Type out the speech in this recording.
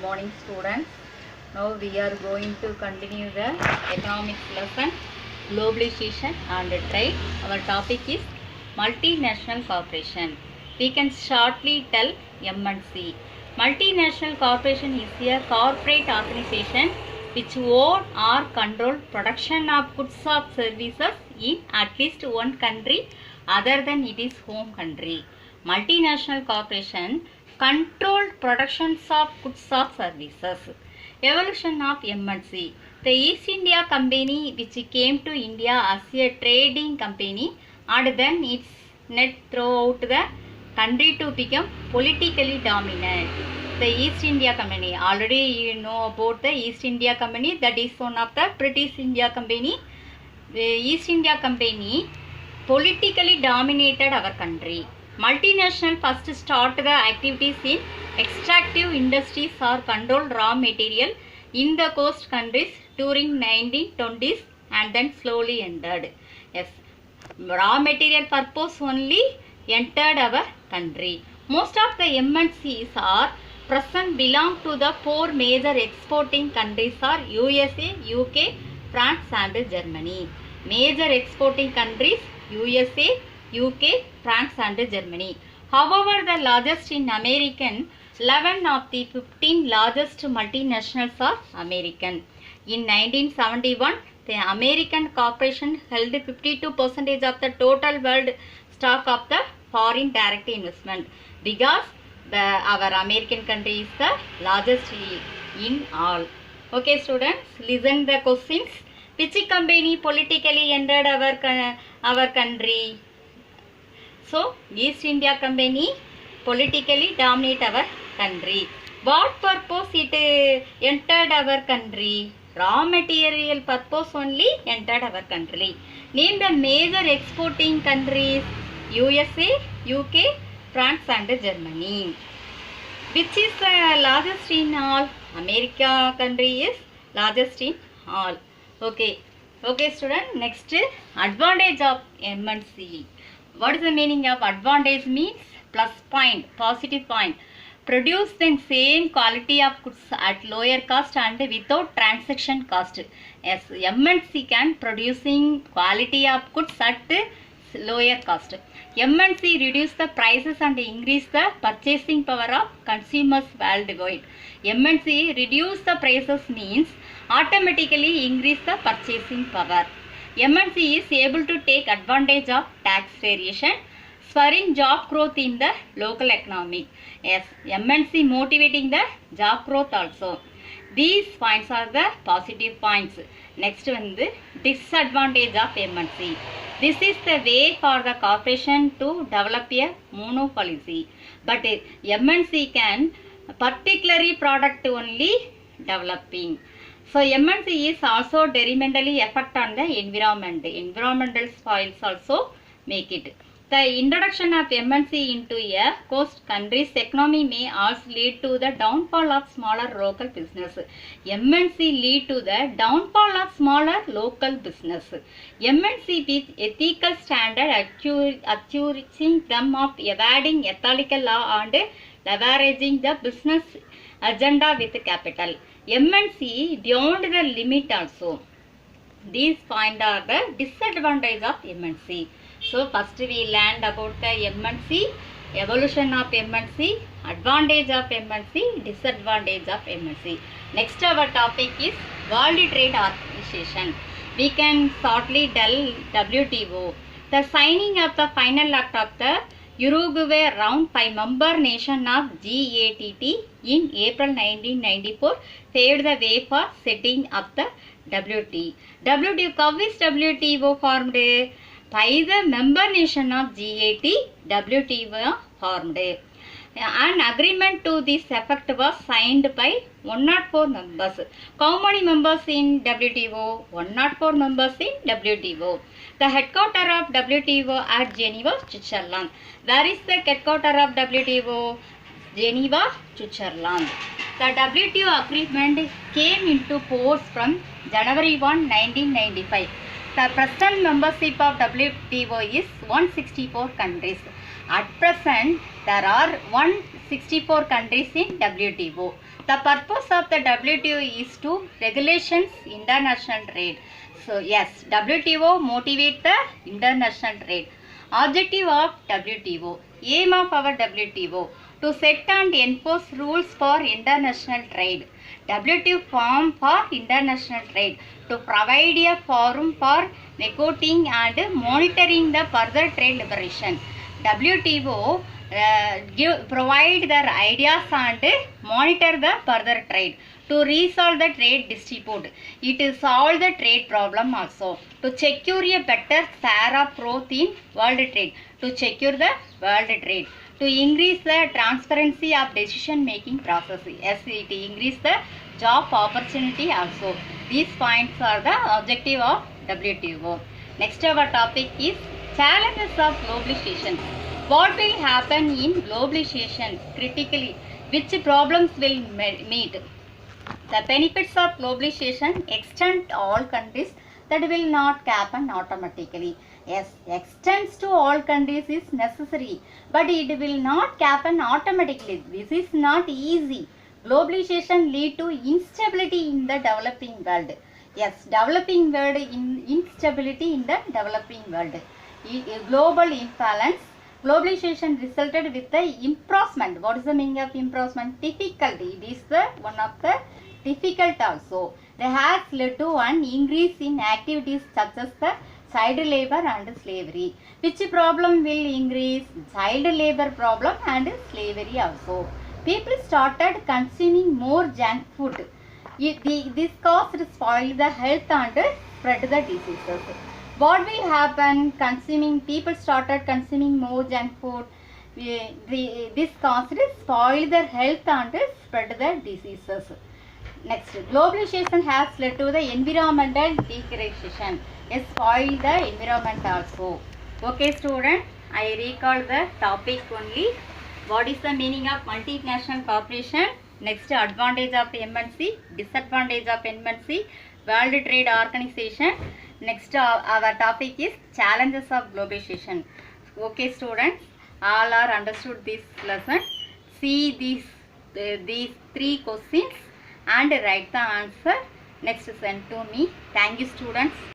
morning students. Now we are going to continue the economics lesson, globalization and trade. Our topic is multinational corporation. We can shortly tell MNC. Multinational corporation is a corporate organization which own or control production of goods or services in at least one country other than its home country. Multinational corporation controlled productions of goods or services. Evolution of MNC. The East India Company, which came to India as a trading company, and then its net throughout the country to become politically dominant. The East India Company, already you know about the East India Company, that is one of the British India Company. The East India Company politically dominated our country. Multinational first start the activities in extractive industries or control raw material in the coast countries during 1920s and then slowly entered. Yes, raw material purpose only entered our country. Most of the MNCs are present belong to the four major exporting countries are USA, UK, France and Germany. Major exporting countries USA, UK, France and Germany. However, the largest in American, 11 of the 15 largest multinationals are American. In 1971, the American corporation held 52% of the total world stock of the foreign direct investment because our American country is the largest in all. Okay students, listen the questions. Which company politically entered our country? So, East India Company politically dominate our country. What purpose it entered our country? Raw material purpose only entered our country. Name the major exporting countries: USA, UK, France and Germany. Which is the largest in all? America country is largest in all. Okay student, next advantage of MNC. What is the meaning of advantage? Means plus point, positive point. Produce the same quality of goods at lower cost and without transaction cost. Yes, MNC can producing quality of goods at lower cost. MNC reduce the prices and increase the purchasing power of consumers worldwide. MNC reduce the prices means automatically increase the purchasing power. MNC is able to take advantage of tax variation, spurring job growth in the local economy. Yes, MNC motivating the job growth also. These points are the positive points. Next one, the disadvantage of MNC. This is the way for the corporation to develop a monopoly. But MNC can particularly product only developing. So MNC is also detrimentally affect on the environment. Environmental spoils also make it. The introduction of MNC into a coast country's economy may also lead to the downfall of smaller local business. MNC lead to the downfall of smaller local business. MNC with ethical standard accusing them of evading ethical law and leveraging the business agenda with capital. MNC beyond the limit also. These points are the disadvantage of MNC. So first we learned about the MNC, evolution of MNC, advantage of MNC, disadvantage of MNC. Next our topic is World Trade Organization. We can shortly tell WTO. The signing of the final act of the Uruguay Round 5 member nation of GATT in April 1994 paved the way for setting up the WTO. How is WTO formed? By the member nation of GATT, WTO formed. An agreement to this effect was signed by 104 members. How many members in WTO? 104 members in WTO. The headquarters of WTO at Geneva, Switzerland. Where is the headquarters of WTO? Geneva, Switzerland. The WTO agreement came into force from January 1, 1995. The present membership of WTO is 164 countries. At present, there are 164 countries in WTO. The purpose of the WTO is to regulations international trade. So yes, WTO motivate the international trade. Objective of WTO. Aim of our WTO to set and enforce rules for international trade. WTO form for international trade to provide a forum for negotiating and monitoring the further trade liberation. WTO provide their ideas and monitor the further trade to resolve the trade dispute. It solve the trade problem also to secure a better share of growth in world trade, to secure the world trade, to increase the transparency of decision making process. Yes, it increase the job opportunity also. These points are the objective of WTO. Next our topic is challenges of globalization. What will happen in globalization critically? Which problems will meet? The benefits of globalization extend to all countries. That will not happen automatically. Yes, extends to all countries is necessary, but it will not happen automatically. This is not easy. Globalization lead to instability in the developing world. Yes, developing world instability in the developing world. Global imbalance. Globalization resulted with the improvement. What is the meaning of improvement? Difficulty. It is the one of the difficult also. It has led to an increase in activities such as the child labor and slavery. Which problem will increase? Child labor problem and slavery also. People started consuming more junk food. This caused spoil the health and spread the diseases. What will happen? People started consuming more junk food. This caused spoil their health and spread the diseases. Next, globalization has led to the environmental degradation. It spoiled the environment also. Okay, student, I recall the topic only. What is the meaning of multinational corporation? Next, advantage of MNC, disadvantage of MNC, World Trade Organization. Next, our topic is challenges of globalization. Okay, students, all are understood this lesson. See these three questions and write the answer. Next, send to me. Thank you, students.